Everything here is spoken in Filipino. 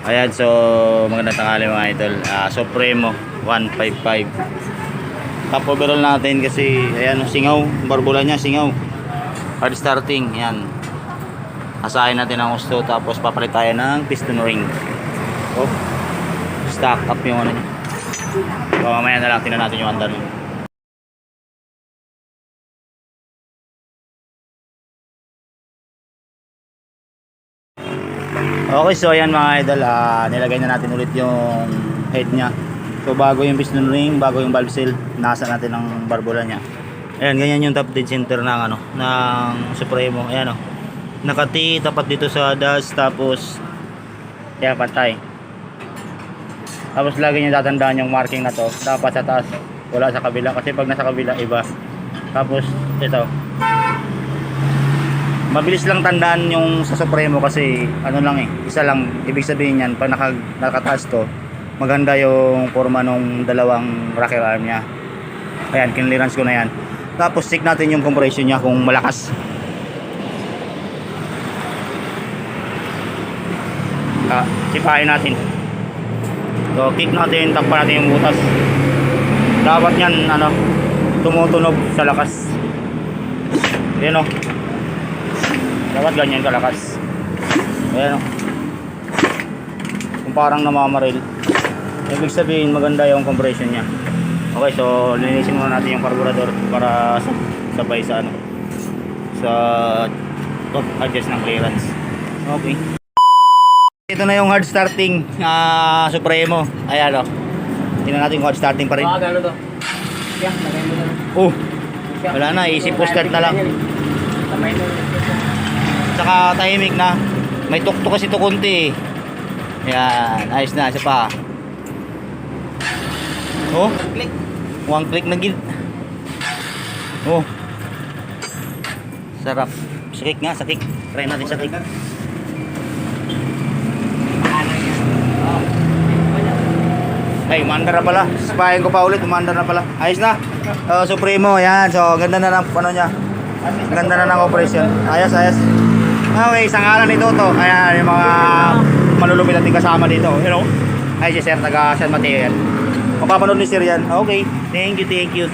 Ayan, so magandang tanghali mga idol. Supremo 155. Top overall natin kasi ayan, singaw, barbula niya singaw. Hard starting, yan. Asahin natin ang gusto tapos papalit tayo ng piston ring. Oh. Stock up yung ano niya. So, mamaya na lang tingnan natin yung andar niya. Okay, so ayan mga idol, nilagay na natin ulit yung head niya. So bago yung piston ring, bago yung valve seal, nasa natin ang barbula niya. Ayan, ganyan yung top dead center ng ano, ng Supremo. Ayan oh. Nakati tapat dito sa dash, tapos kaya patay. Tapos lagi niyo tatandaan yung marking na to, dapat sa taas, wala sa kabila kasi pag nasa kabila iba. Tapos ito, mabilis lang tandaan yung sa Supremo kasi ano lang isa lang, ibig sabihin niyan pag nakataas to, maganda yung forma nung dalawang rocker arm niya. Ayan, kinlirance ko na yan. Tapos check natin yung compression niya kung malakas. Sipain natin. So kick natin, takpan natin yung butas. Dapat yan ano, tumutunog sa lakas. Ayan o, dapat ganyan kalakas. Ayan o, kung parang namamaril, ibig sabihin maganda yung compression nya. Okay, so linisin muna natin yung carburetor para sabay sa ano, sa adjust ng clearance. Okay, ito na yung hard starting Supremo. Ayan o, tingnan natin yung hard starting pa rin. Gano'n to? Yeah, lagay mo na. Oh, wala na, easy push start na lang. Kamay mo. Saka tahimik na. May tuktok kasi ito konti. Yan, ayos na, isa pa. Oh, Click. one click na gid. Oh, sarap. Sakik nga, sakik. Try natin sakik. Ay, umandar na pala. Sabahin ko pa ulit, umandar na pala. Ayos na. Supremo, yan. So, ganda na ng ano niya. Ganda na ng operation. Ayos, ayos. Okay, isang araw nito to. Kaya yung mga malulupit natin kasama dito. You know? Ay, si Sir, taga San Mateo yan. Mapapanood ni Sir yan. Okay, thank you, thank you.